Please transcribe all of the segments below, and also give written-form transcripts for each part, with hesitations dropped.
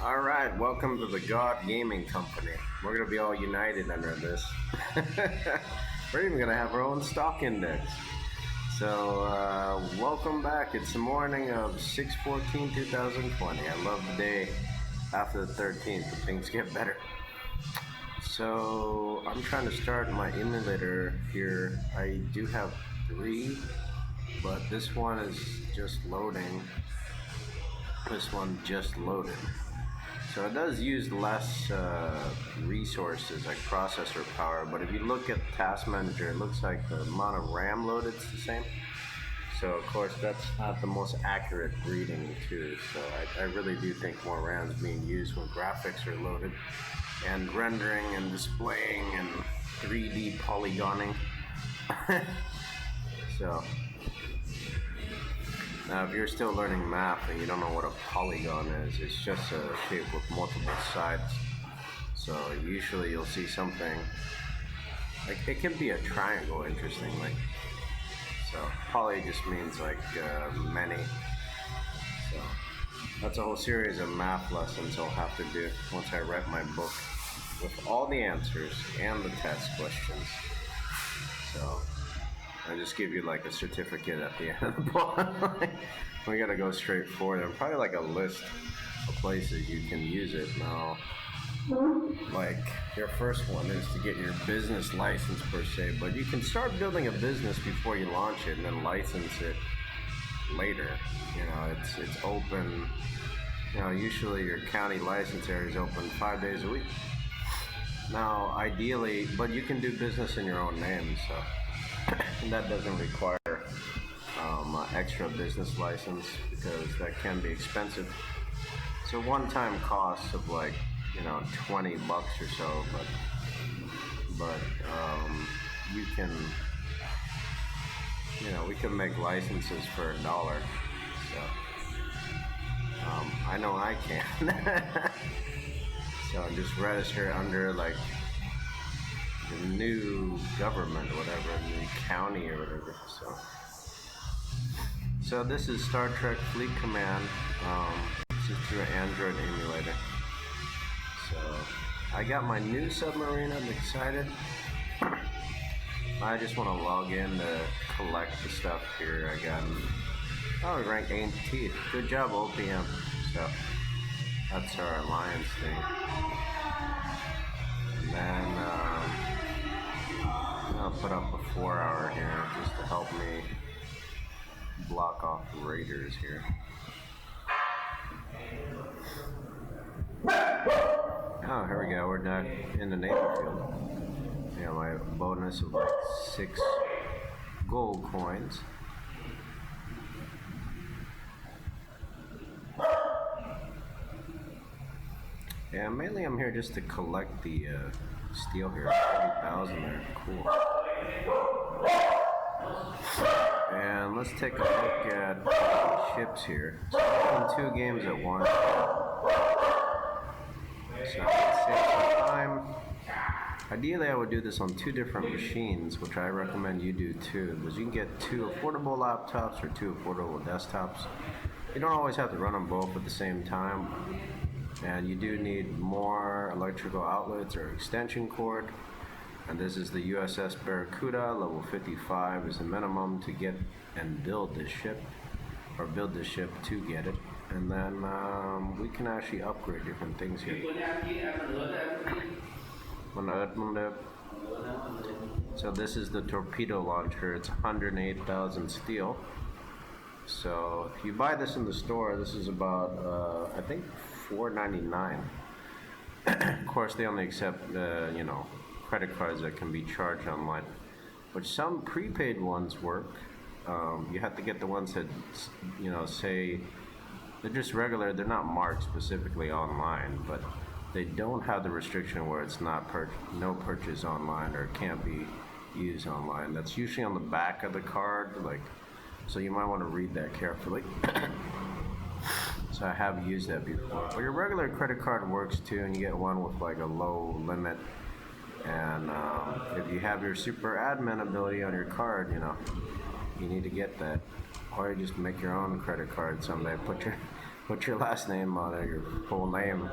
Alright, welcome to the God Gaming Company. We're going to be all united under this. We're even going to have our own stock index. So, welcome back. It's the morning of 6/14/2020. I love the day after the 13th, but things get better. So, I'm trying to start my emulator here. I do have 3, but this one is just loading. This one just loaded. So it does use less resources like processor power, but if you look at Task Manager, it looks like the amount of RAM loaded is the same. So of course that's not the most accurate reading too. So I really do think more RAM is being used when graphics are loaded and rendering and displaying and 3D polygoning. So now, if you're still learning math and you don't know what a polygon is, it's just a shape with multiple sides. So usually you'll see something, like it can be a triangle, interestingly. So poly just means like many. So that's a whole series of math lessons I'll have to do once I write my book with all the answers and the test questions. So I just give you like a certificate at the end of the book. We gotta go straight forward. And probably like a list of places you can use it now. Like your first one is to get your business license per se, but you can start building a business before you launch it and then license it later. You know, it's open. You know, usually your county license area is open 5 days a week. Now, ideally, but you can do business in your own name, so. And that doesn't require extra business license because that can be expensive. It's a one-time cost of like, $20 or so, but you can, we can make licenses for $1. So I know I can. So just register under like the new government or whatever, new county or whatever. So this is Star Trek Fleet Command. This is through an Android emulator. So I got my new submarine. I'm excited. I just want to log in to collect the stuff here. I got we ranked 18th. Good job, OPM. So that's our alliance thing. And then I'll put up a 4-hour here just to help me block off the raiders here. Oh, here we go. We're not in the Navyfield. Yeah, my bonus of like 6 gold coins. Yeah, mainly I'm here just to collect the steel here. 30,000 there. Cool. And let's take a look at the ships here. So I'm playing 2 games at once. So I can save some time. Ideally, I would do this on 2 different machines, which I recommend you do too, because you can get 2 affordable laptops or 2 affordable desktops. You don't always have to run them both at the same time. And you do need more electrical outlets or extension cord. And this is the USS Barracuda, level 55 is the minimum to get and build this ship, or build this ship to get it. And then we can actually upgrade different things here. So this is the torpedo launcher. It's 108,000 steel. So if you buy this in the store, this is about I think $4.99. Of course, they only accept credit cards that can be charged online, but some prepaid ones work. You have to get the ones that say they're just regular. They're not marked specifically online, but they don't have the restriction where it's not no purchase online or can't be used online. That's usually on the back of the card, so you might want to read that carefully. So I have used that before. But your regular credit card works too, and you get one with like a low limit. And if you have your super admin ability on your card, you need to get that. Or you just make your own credit card someday. Put put your last name on it, your full name,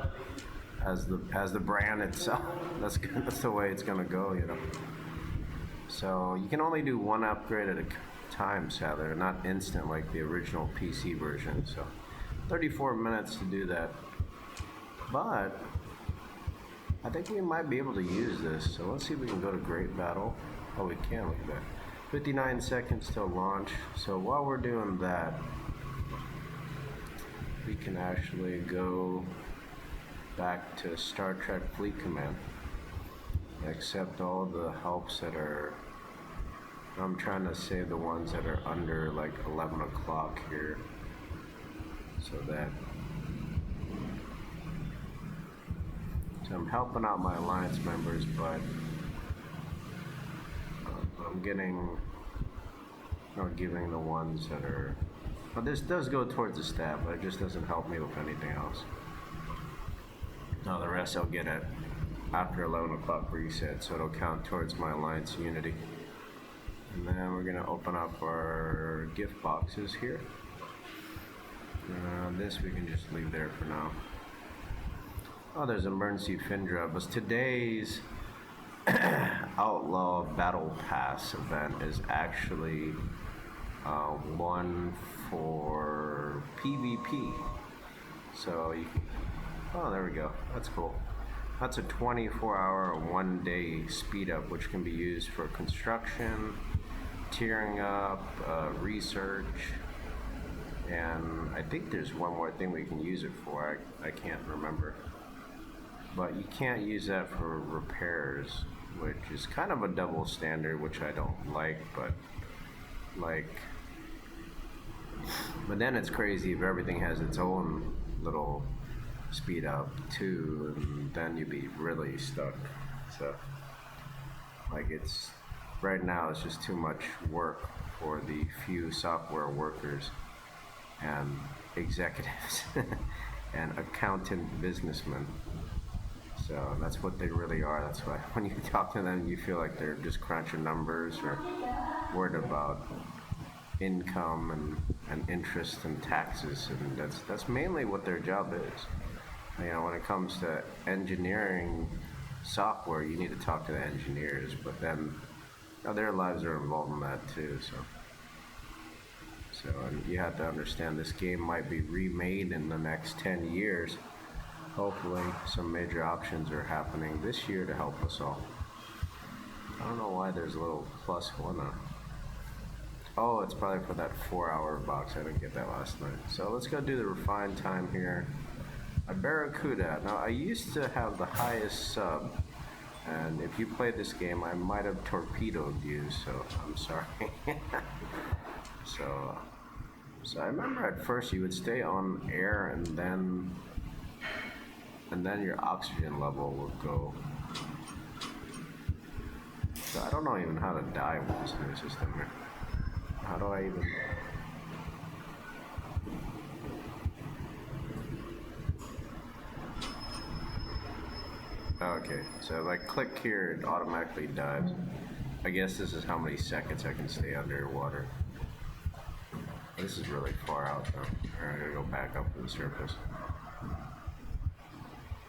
as the brand itself. That's the way it's gonna go, you know. So you can only do one upgrade at a time, sadly, or not instant like the original PC version. So 34 minutes to do that, but I think we might be able to use this. So let's see if we can go to Great Battle. Oh, we can. Look at that. 59 seconds till launch. So while we're doing that, we can actually go back to Star Trek Fleet Command. Accept all the helps that are, I'm trying to save the ones that are under like 11 o'clock here, so I'm helping out my alliance members, but I'm not giving the ones that are, well, this does go towards the staff, but it just doesn't help me with anything else. No, the rest I'll get at after 11 o'clock reset, so it'll count towards my alliance unity. And then we're gonna open up our gift boxes here. This we can just leave there for now. Oh, there's emergency Findra, but today's Outlaw Battle Pass event is actually one for PvP. So you can, oh, there we go. That's cool. That's a 24-hour or 1-day speed up, which can be used for construction, tearing up, research, and I think there's one more thing we can use it for. I can't remember. But you can't use that for repairs, which is kind of a double standard, which I don't like, but then it's crazy if everything has its own little speed up too, and then you'd be really stuck. So like, it's right now it's just too much work for the few software workers and executives and accountant businessmen. So that's what they really are. That's why when you talk to them, you feel like they're just crunching numbers or worried about income and interest and taxes, and that's mainly what their job is. You know, when it comes to engineering software, you need to talk to the engineers, but then their lives are involved in that too. So and you have to understand, this game might be remade in the next 10 years. Hopefully some major options are happening this year to help us all. I don't know why there's a little +1 on. Oh, it's probably for that 4-hour box. I didn't get that last night. So let's go do the refined time here. A Barracuda. Now I used to have the highest sub, and if you played this game, I might have torpedoed you, so I'm sorry. So I remember at first you would stay on air, and then your oxygen level would go. So I don't know even how to die with this new system here. How do I even? Okay, so if I click here, it automatically dives. I guess this is how many seconds I can stay underwater. This is really far out though. I'm gonna go back up to the surface.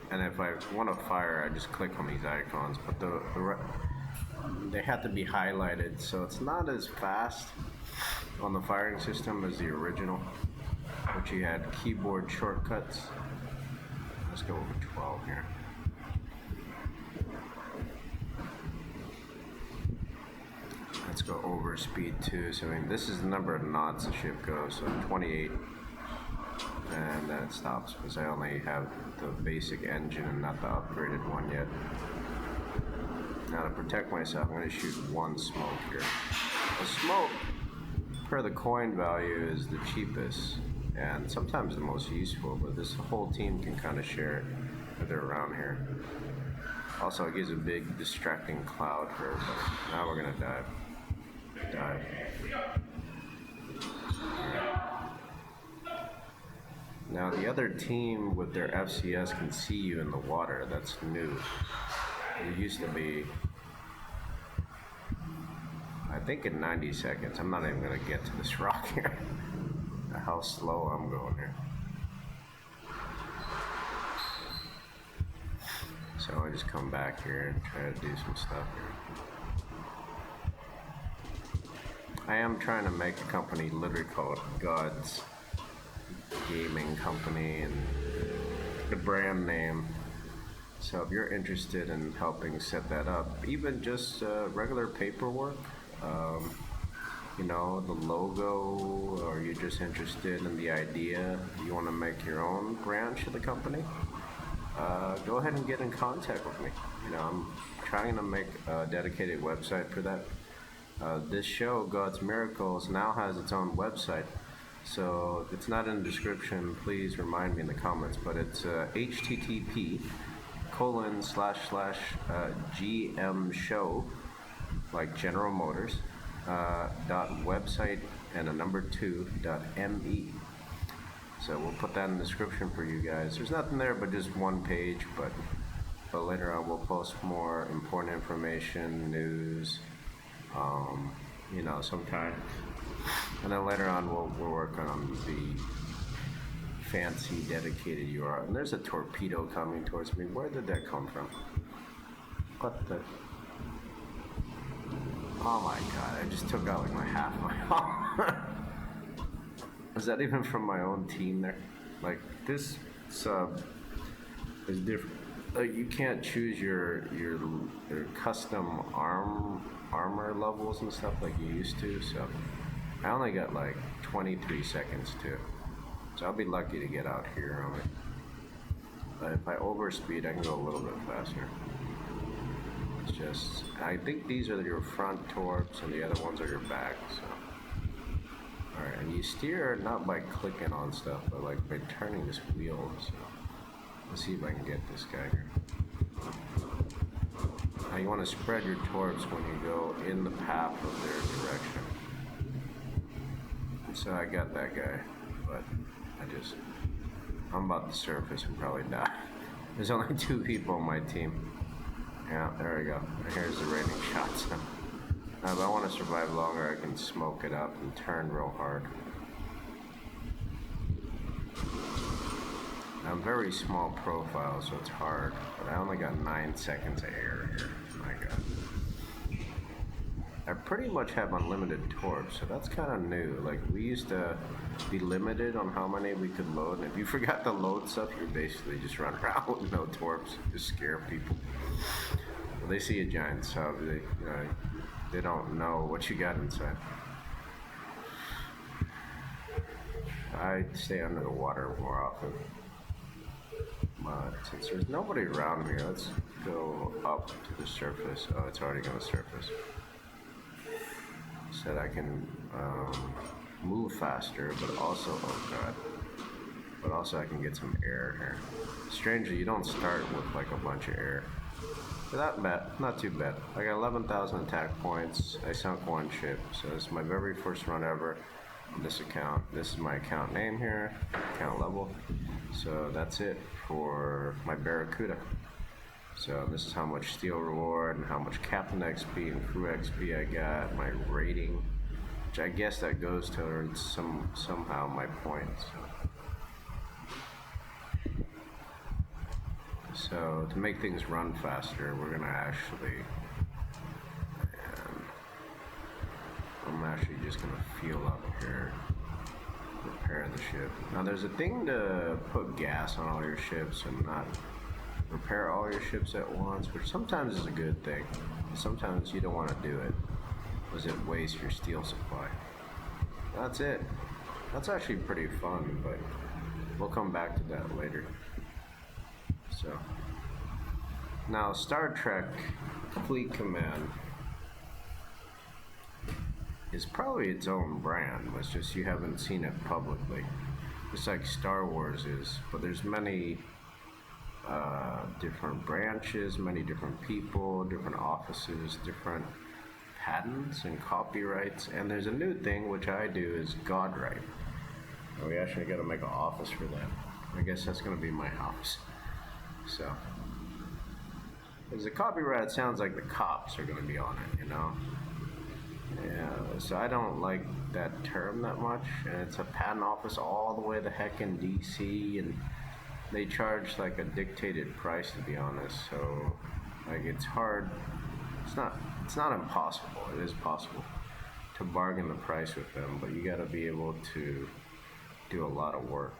And if I want to fire, I just click on these icons, but they have to be highlighted, so it's not as fast on the firing system as the original, which you had keyboard shortcuts. Let's go over 12 here. Let's go over speed 2. So I mean, this is the number of knots the ship goes, so 28. And then it stops because I only have the basic engine and not the upgraded one yet. Now to protect myself, I'm going to shoot one smoke here. The smoke, per the coin value, is the cheapest and sometimes the most useful, but this whole team can kind of share it if they're around here. Also, it gives a big distracting cloud for everybody. Now we're going to dive. Dive. Now the other team with their FCS can see you in the water. That's new. It used to be, I think, in 90 seconds. I'm not even going to get to this rock here. How slow I'm going here. So I just come back here and try to do some stuff here. I am trying to make a company literally called God's Gaming Company, and the brand name. So if you're interested in helping set that up, even just regular paperwork, you know, the logo, or you're just interested in the idea, you want to make your own branch of the company, go ahead and get in contact with me. You know, I'm trying to make a dedicated website for that. This show, God's Miracles, now has its own website. So if it's not in the description, please remind me in the comments. But it's http://GM show, like General Motors, .website and a number 2.me. So we'll put that in the description for you guys. There's nothing there but just one page, but later on we'll post more important information, news, you know, sometimes. And then later on we'll work on the fancy dedicated URL. And there's a torpedo coming towards me. Where did that come from? What the? Oh my god, I just took out like my half my Is that even from my own team there? Like, this sub is different. Like, you can't choose your custom armor levels and stuff like you used to, so I only got like 23 seconds too. So I'll be lucky to get out here on it. But if I overspeed, I can go a little bit faster. It's just, I think these are your front torps and the other ones are your back, so. Alright, and you steer not by clicking on stuff, but like by turning this wheel, so. Let's see if I can get this guy here. Now you want to spread your torps when you go in the path of their direction. So I got that guy, but I'm about to surface and probably die. There's only 2 people on my team. Yeah, there we go. Here's the raining shots. Now, if I want to survive longer, I can smoke it up and turn real hard. I'm very small profile, so it's hard, but I only got 9 seconds of air here. My god. I pretty much have unlimited torps, so that's kind of new. Like, we used to be limited on how many we could load, and if you forgot to load stuff, you basically just run around with no torps, just scare people. Well, they see a giant sub, they don't know what you got inside. I stay under the water more often. But since there's nobody around me, let's go up to the surface. Oh, it's already going to surface. So that I can move faster, but also, oh god, but also I can get some air here. Strangely, you don't start with like a bunch of air. But not bad, not too bad. I got 11,000 attack points. I sunk 1 ship, so this is my very first run ever on this account. This is my account name here, account level. So that's it for my Barracuda. So this is how much steel reward and how much captain XP and crew XP I got, my rating, which I guess that goes towards somehow my points. So to make things run faster, we're gonna actually, I'm actually just gonna fuel up here, repair the ship. Now there's a thing to put gas on all your ships and not repair all your ships at once, which sometimes is a good thing. Sometimes you don't want to do it, because it wastes your steel supply. That's it. That's actually pretty fun, but we'll come back to that later. So, now Star Trek Fleet Command is probably its own brand. It's just you haven't seen it publicly. Just like Star Wars is, but there's many different branches, many different people, different offices, different patents and copyrights, and there's a new thing which I do is Godright. And we actually got to make an office for that. I guess that's going to be my house. So, because the copyright sounds like the cops are going to be on it, you know? Yeah, so I don't like that term that much, and it's a patent office all the way the heck in DC, and they charge like a dictated price, to be honest. So like it's hard. It's not impossible. It is possible to bargain the price with them, but you got to be able to do a lot of work,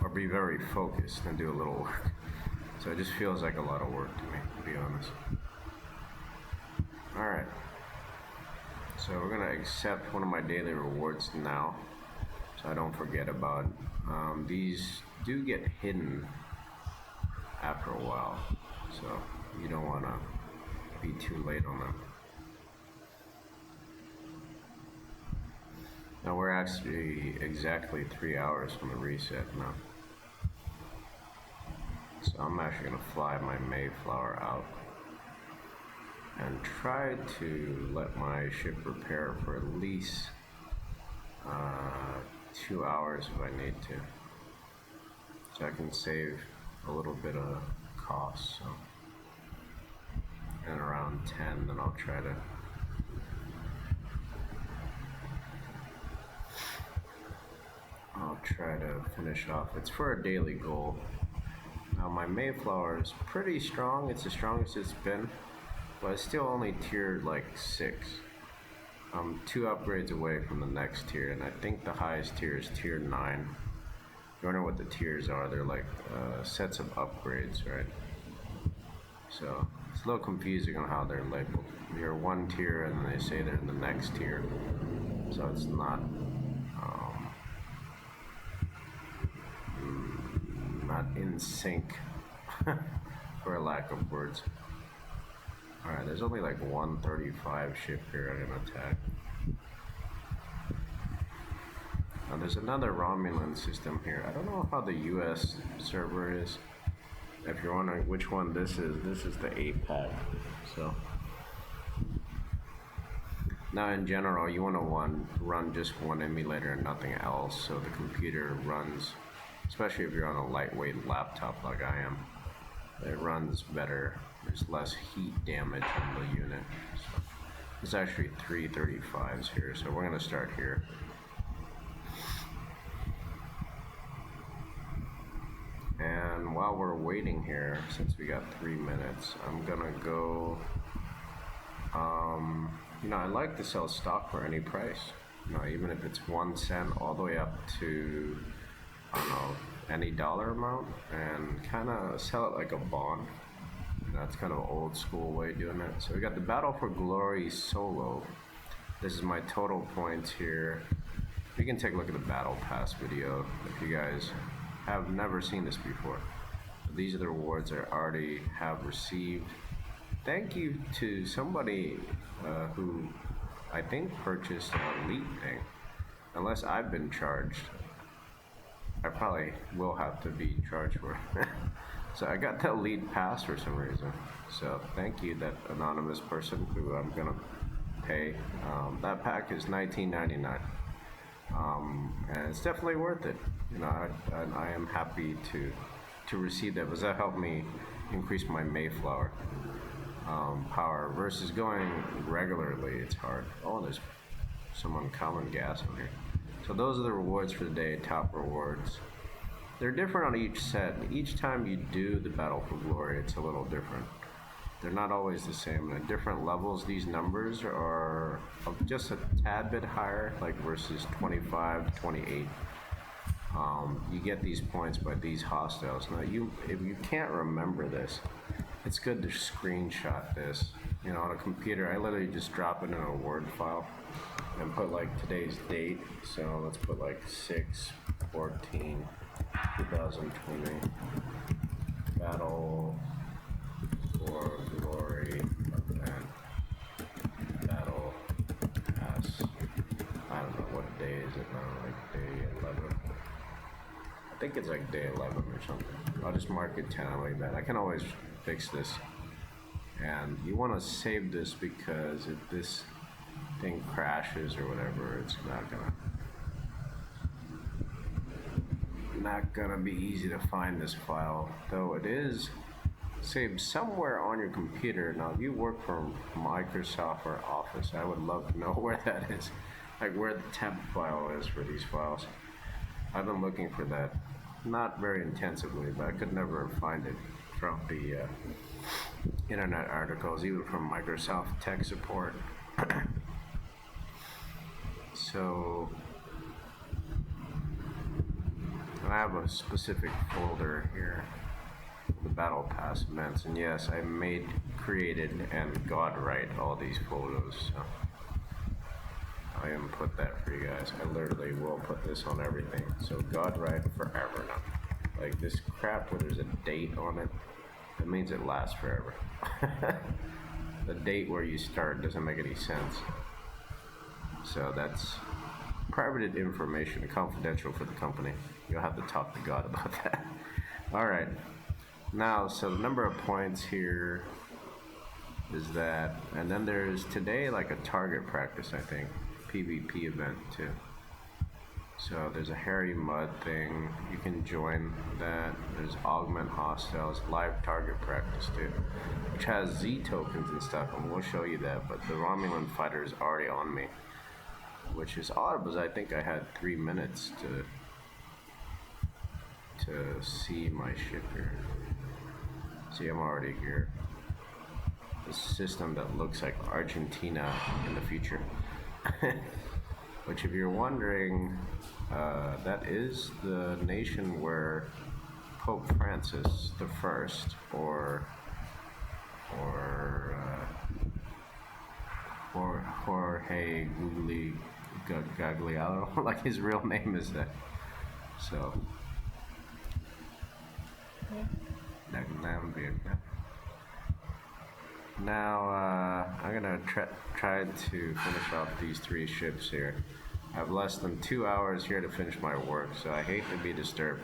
or be very focused and do a little work. So it just feels like a lot of work to me, to be honest. All right. So we're gonna accept one of my daily rewards now, so I don't forget about it. These do get hidden after a while, so you don't want to be too late on them. Now we're actually exactly 3 hours from the reset now, so I'm actually going to fly my Mayflower out and try to let my ship repair for at least 2 hours if I need to, so I can save a little bit of cost. So, and around 10, then I'll try to finish off. It's for a daily goal. Now my Mayflower is pretty strong. It's the strongest it's been, but it's still only tiered like 6. I'm 2 upgrades away from the next tier, and I think the highest tier is tier 9. You wonder what the tiers are. They're like sets of upgrades, right? So it's a little confusing on how they're labeled. You're 1 tier and they say they're in the next tier, so it's not in sync for a lack of words. Alright, there's only like 135 ship here I'm gonna attack. Now there's another Romulan system here. I don't know how the US server is. If you're wondering which one this is the APAC. So now in general, you want to run just one emulator and nothing else, so the computer runs, especially if you're on a lightweight laptop like I am, it runs better. There's less heat damage on the unit. So there's actually 3 35s here, so we're going to start here. And while we're waiting here, since we got 3 minutes, I'm gonna go, you know, I like to sell stock for any price, you know, even if it's 1 cent all the way up to, I don't know, any dollar amount, and kind of sell it like a bond. That's kind of an old school way of doing it. So we got the Battle for Glory solo. This is my total points here. You can take a look at the Battle Pass video if you guys have never seen this before. These are the rewards I already have received. Thank you to somebody who I think purchased an elite thing. Unless I've been charged, I probably will have to be charged for it. So I got the elite pass for some reason. So thank you, that anonymous person who I'm gonna pay. That pack is $19.99. And it's definitely worth it. You know, I am happy to receive that, because that helped me increase my Mayflower power versus going regularly. It's hard. Oh, there's some uncommon gas on here. So those are the rewards for the day, top rewards. They're different on each set. Each time you do the Battle for Glory, it's a little different. They're not always the same. At different levels, these numbers are just a tad bit higher, like versus 25 to 28. You get these points by these hostiles. Now, if you can't remember this, it's good to screenshot this. You know, on a computer, I literally just drop it in a Word file and put like today's date. So let's put like 6/14/2020 Battle for Glory event. Battle Pass. I don't know what day is it now, like day 11. I think it's like day 11 or something. I'll just mark it 10 like that. I can always fix this. And you want to save this, because if this thing crashes or whatever, it's not gonna be easy to find this file, though it is saved somewhere on your computer. Now, if you work for Microsoft or Office, I would love to know where that is, like where the temp file is for these files. I've been looking for that, not very intensively, but I could never find it from the internet articles, even from Microsoft tech support. So I have a specific folder here, the Battle Pass events, and yes, I created, and Godright all these photos. So I am put that for you guys. I literally will put this on everything. So Godright Forever now. Like this crap where there's a date on it, that means it lasts forever. The date where you start doesn't make any sense. So that's private information, confidential for the company. You'll have to talk to God about that. All right. Now, so the number of points here is that, and then there's today like a target practice, I think, PvP event too. So there's a Harry Mud thing. You can join that. There's Augment Hostiles, live target practice too, which has Z tokens and stuff, and we'll show you that. But the Romulan fighter is already on me, which is odd because I think I had 3 minutes to see my ship here. See, I'm already here. The system that looks like Argentina in the future. Which, if you're wondering, that is the nation where Pope Francis the First, or Jorge Gagliano, like his real name is that. So, now I'm gonna try to finish off these 3 ships here. I have less than 2 hours here to finish my work, so I hate to be disturbed.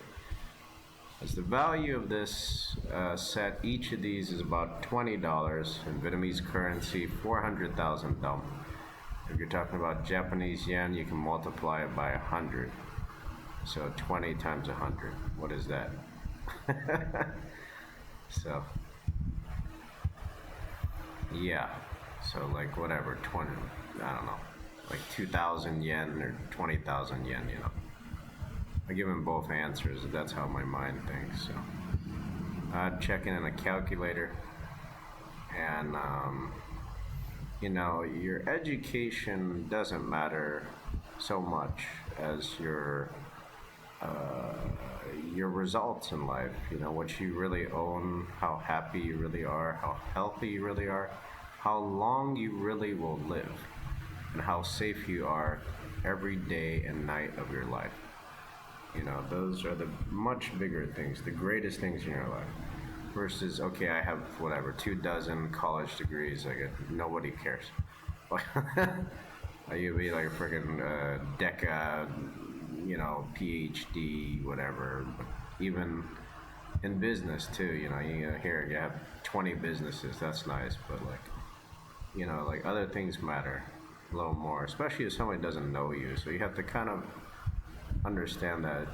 As the value of this set, each of these is about $20 in Vietnamese currency, 400,000 dong. If you're talking about Japanese yen, you can multiply it by 100. So 20 times 100. What is that? So, yeah. So like whatever, 20, I don't know, like 2,000 yen or 20,000 yen, you know. I give them both answers. That's how my mind thinks. So, checking in a calculator, and you know, your education doesn't matter so much as your results in life. You know, what you really own, how happy you really are, how healthy you really are, how long you really will live, and how safe you are every day and night of your life. You know, those are the much bigger things, the greatest things in your life. Versus, okay, I have whatever, 24 college degrees, nobody cares. You'd be like a freaking DECA, you know, PhD, whatever. But even in business too, you know, here you have 20 businesses, that's nice, but like, you know, like other things matter a little more, especially if somebody doesn't know you. So you have to kind of understand that,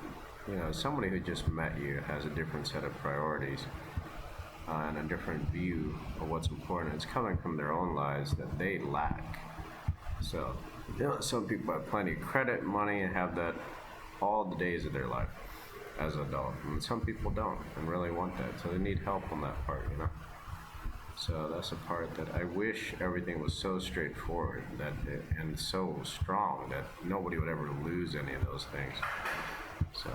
you know, somebody who just met you has a different set of priorities and a different view of what's important. It's coming from their own lives that they lack. So, you know, some people have plenty of credit, money, and have that all the days of their life as an adult, and some people don't and really want that, so they need help on that part, you know. So that's a part that I wish everything was so straightforward and so strong that nobody would ever lose any of those things. So,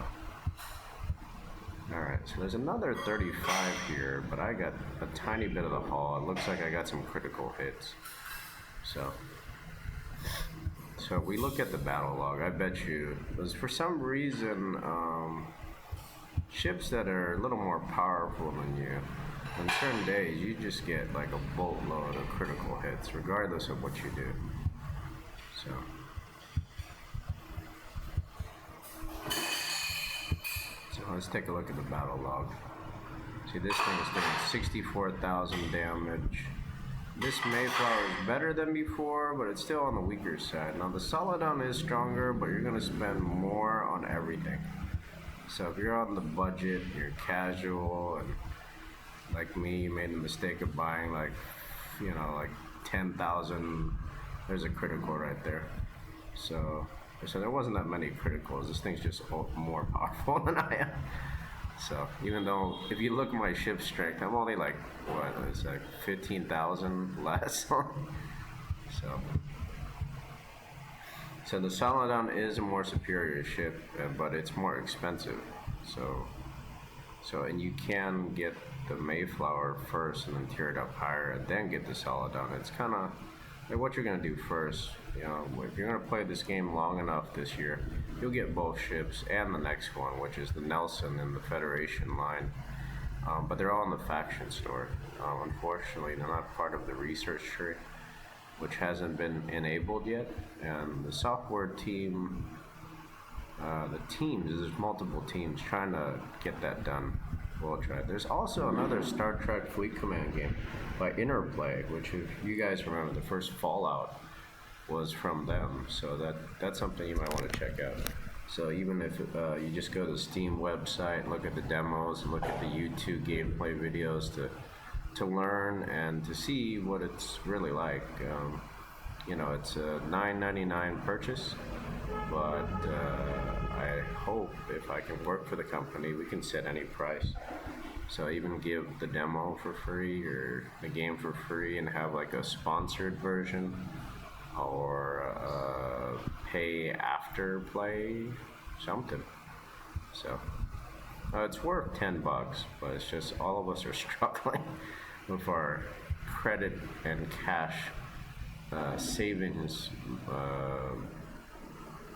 all right, so there's another 35 here, but I got a tiny bit of the haul. It looks like I got some critical hits. So we look at the battle log. I bet you, because for some reason, ships that are a little more powerful than you, on certain days, you just get like a boatload of critical hits, regardless of what you do. So let's take a look at the battle log. See, this thing is doing 64,000 damage. This Mayflower is better than before, but it's still on the weaker side. Now the Solidon is stronger, but you're going to spend more on everything. So if you're on the budget, you're casual, and like me, you made the mistake of buying like, you know, like 10,000. There's a critical right there. So there wasn't that many criticals. This thing's just more powerful than I am. So even though, if you look at my ship strength, I'm only like, what, it's like 15,000 less. So the Saladin is a more superior ship, but it's more expensive. And you can get the Mayflower first and then tear it up higher and then get the Saladin. It's kind of like what you're going to do first. You know, if you're going to play this game long enough this year, you'll get both ships and the next one, which is the Nelson and the Federation line. But they're all in the faction store. Unfortunately, they're not part of the research tree, which hasn't been enabled yet. And the software team, there's multiple teams trying to get that done. We'll try. There's also another Star Trek Fleet Command game by Interplay, which, if you guys remember, the first Fallout was from them. So that's something you might want to check out. So even if you just go to the Steam website and look at the demos and look at the YouTube gameplay videos to learn and to see what it's really like. You know, it's a $9.99 purchase, but I hope if I can work for the company, we can set any price. So even give the demo for free or the game for free and have like a sponsored version, or pay after play something. So it's worth $10, but it's just all of us are struggling with our credit and cash savings,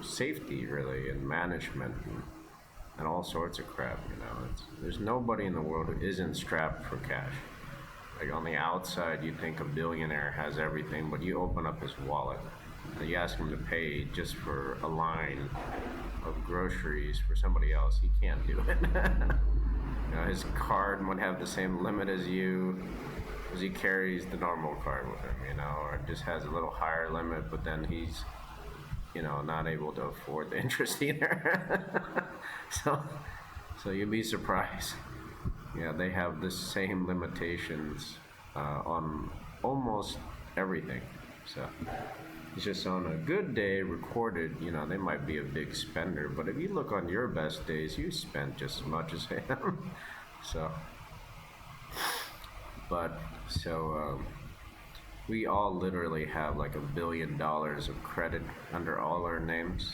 safety really, and management, and all sorts of crap. You know, there's nobody in the world who isn't strapped for cash. Like on the outside, you think a billionaire has everything, but you open up his wallet and you ask him to pay just for a line of groceries for somebody else. He can't do it. You know, his card might have the same limit as you, because he carries the normal card with him, you know, or just has a little higher limit, but then he's, you know, not able to afford the interest either. So you'd be surprised. Yeah, they have the same limitations on almost everything. So it's just on a good day recorded, you know, they might be a big spender, but if you look on your best days, you spend just as much as him. We all literally have like $1 billion of credit under all our names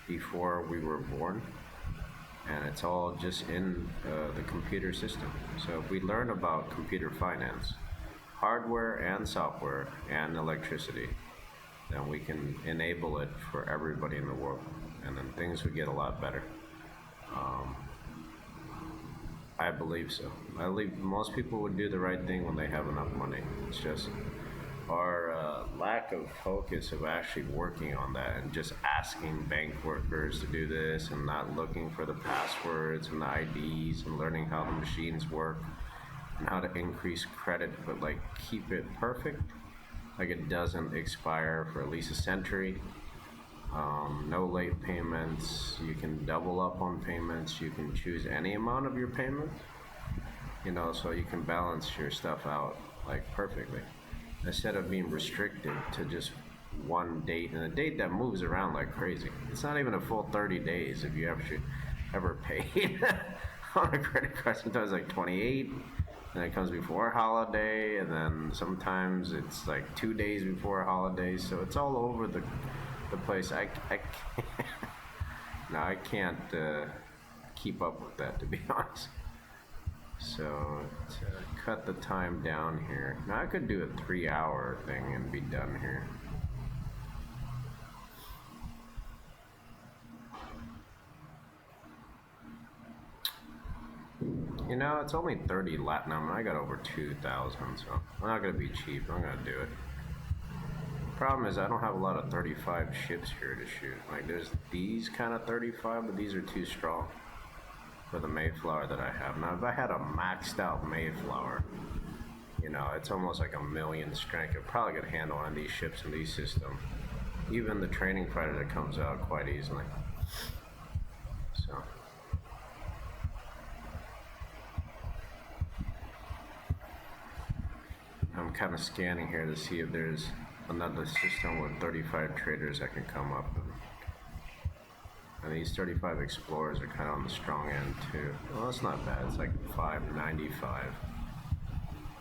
before we were born. And it's all just in the computer system. So if we learn about computer finance, hardware and software and electricity, then we can enable it for everybody in the world. And then things would get a lot better. I believe so. I believe most people would do the right thing when they have enough money. It's just our lack of focus of actually working on that and just asking bank workers to do this and not looking for the passwords and the IDs and learning how the machines work and how to increase credit, but like keep it perfect, like it doesn't expire for at least a century. No late payments. You can double up on payments. You can choose any amount of your payment, you know, so you can balance your stuff out like perfectly, instead of being restricted to just one date, and a date that moves around like crazy. It's not even a full 30 days if you ever paid on a credit card. Sometimes like 28, and it comes before a holiday, and then sometimes it's like 2 days before a holiday. So it's all over the place. I can't, no, I can't keep up with that, to be honest. So to cut the time down here, now I could do a 3-hour thing and be done here. You know, it's only 30 Latinum, and I got over 2,000, so I'm not gonna be cheap. I'm gonna do it. Problem is, I don't have a lot of 35 ships here to shoot. Like, there's these kind of 35, but these are too strong for the Mayflower that I have. Now, if I had a maxed out Mayflower, you know, it's almost like 1,000,000 strength. It probably could handle one of these ships in these systems. Even the training fighter that comes out quite easily. So. I'm kind of scanning here to see if there's another system with 35 traders that can come up. And these 35 explorers are kind of on the strong end too. Well, that's not bad. It's like 595.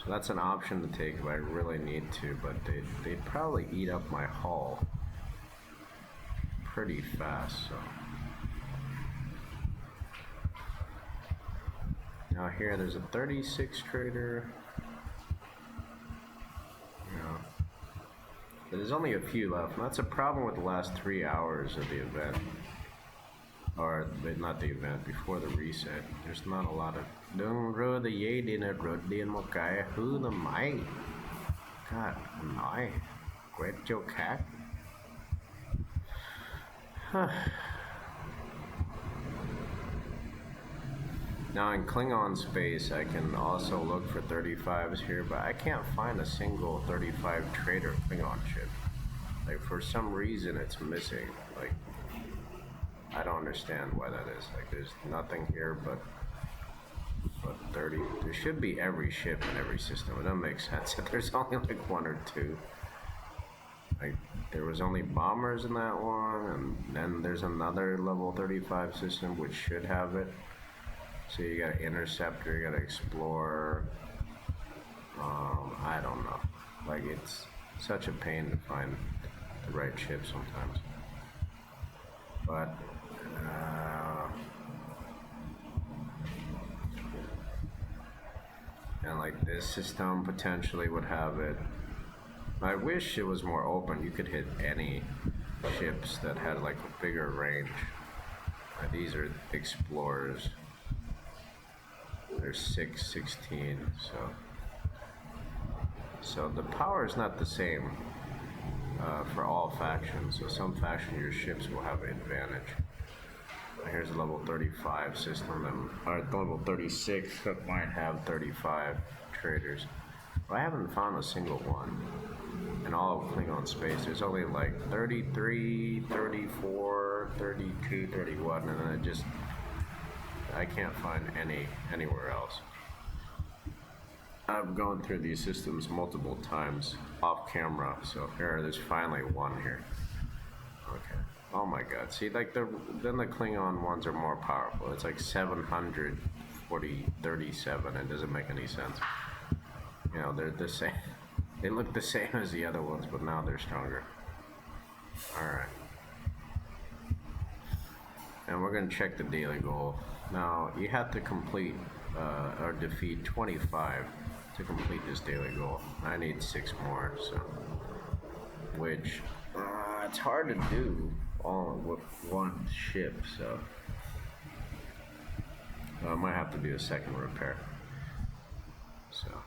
So that's an option to take if I really need to, but they'd probably eat up my hull pretty fast. So now here there's a 36 trader. But there's only a few left, and that's a problem with the last 3 hours of the event. Or, not the event, before the reset. There's not a lot of... Don't row the yay dinner, road in Mokai, who the my? God, my. Great Joe Cat. Now in Klingon space, I can also look for 35s here, but I can't find a single 35 trader Klingon ship. Like, for some reason, it's missing. Like, I don't understand why that is. Like, there's nothing here but 30. There should be every ship in every system. It doesn't make sense that there's only like 1 or 2. Like, there was only bombers in that one, and then there's another level 35 system which should have it. So you got an interceptor, you got an explorer. I don't know. Like, it's such a pain to find the right ship sometimes. But and like this system potentially would have it. I wish it was more open. You could hit any ships that had like a bigger range. These are explorers. There's 616, so the power is not the same for all factions. So some faction, your ships will have an advantage. Here's a level 35 system, or level 36 that might have 35 traders. But I haven't found a single one in all of Klingon space. There's only like 33, 34, 32, 31, and then it just, I can't find anywhere else. I've gone through these systems multiple times off camera, so there's finally one here. Okay. Oh my God! See, like then the Klingon ones are more powerful. It's like 737. It doesn't make any sense. You know, they're the same. They look the same as the other ones, but now they're stronger. All right. And we're gonna check the daily goal. Now you have to complete or defeat 25 to complete this daily goal. I need 6 more, so which it's hard to do all with one ship, so I might have to do a second repair. So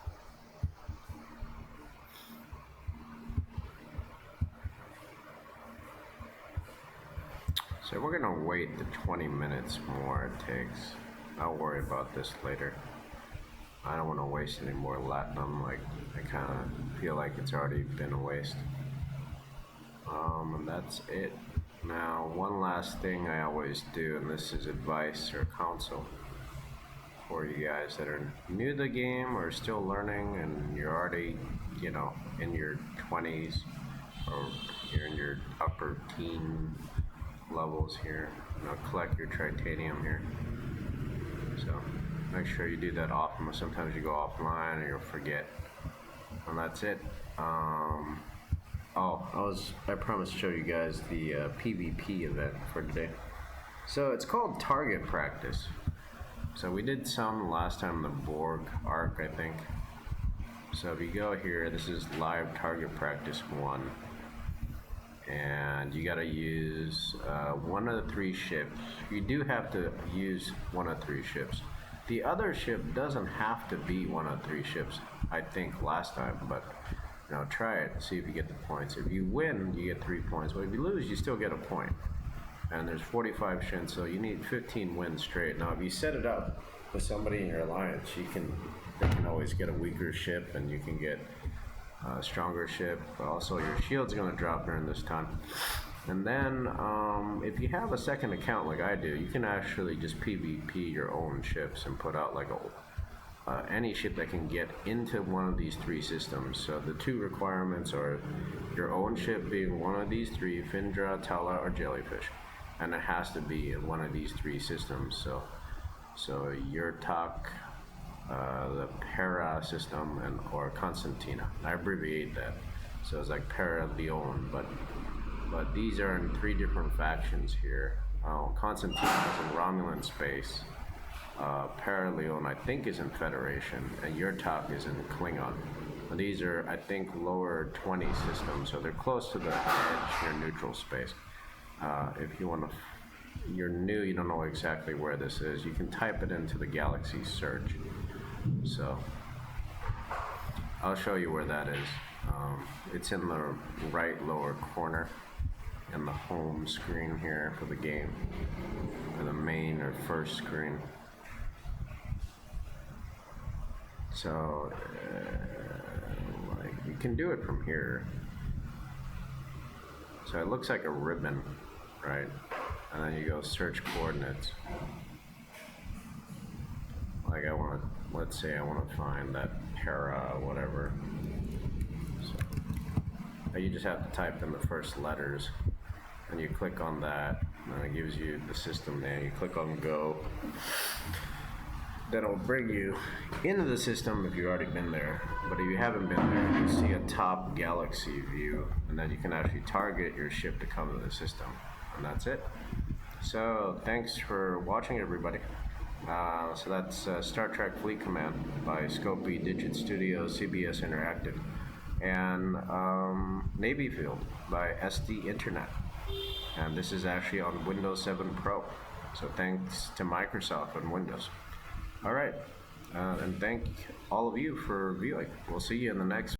we're gonna wait the 20 minutes more it takes. I'll worry about this later. I don't want to waste any more latinum. Like, I kind of feel like it's already been a waste. And that's it. Now, one last thing I always do, and this is advice or counsel for you guys that are new to the game or still learning, and you're already, you know, in your 20s or you're in your upper teen levels here. You know, collect your titanium here. So make sure you do that often. Sometimes you go offline or you'll forget. And that's it. I promised to show you guys the PvP event for today. So it's called Target Practice. So we did some last time in the Borg arc, I think. So if you go here, this is live Target Practice 1. And you gotta use one of the 3 ships. You do have to use one of 3 ships. The other ship doesn't have to be one of 3 ships, I think last time, but you know, try it, see if you get the points. If you win, you get 3 points, but if you lose, you still get a point. And there's 45 shins, so you need 15 wins straight. Now, if you set it up with somebody in your alliance, they can always get a weaker ship, and you can get a stronger ship. But also, your shield's gonna drop during this time. And then, if you have a second account like I do, you can actually just PvP your own ships and put out like any ship that can get into one of these three systems. So the two requirements are your own ship being one of these three, Findra, Tala, or Jellyfish, and it has to be in one of these three systems. So your TOC, the Para system, and or Constantina. I abbreviate that, so it's like Para Leon, but these are in three different factions here. Constantina is in Romulan space. Para Leon, I think, is in Federation, and your TOC is in Klingon. And these are, I think, lower 20 systems, so they're close to the edge near neutral space. If you want to, you're new, you don't know exactly where this is, you can type it into the Galaxy search. So I'll show you where that is. It's in the right lower corner in the home screen here for the game, or the main or first screen. So like you can do it from here. So it looks like a ribbon, right? And then you go search coordinates. Like let's say I want to find that Para whatever. So you just have to type in the first letters, and you click on that, and it gives you the system name. You click on go. That'll bring you into the system if you've already been there. But if you haven't been there, you see a top galaxy view, and then you can actually target your ship to come to the system. And that's it. So thanks for watching, everybody. So that's Star Trek Fleet Command by Scopy, Digit Studios, CBS Interactive, and Navyfield by SD Internet. And this is actually on Windows 7 Pro. So thanks to Microsoft and Windows. All right, and thank all of you for viewing. We'll see you in the next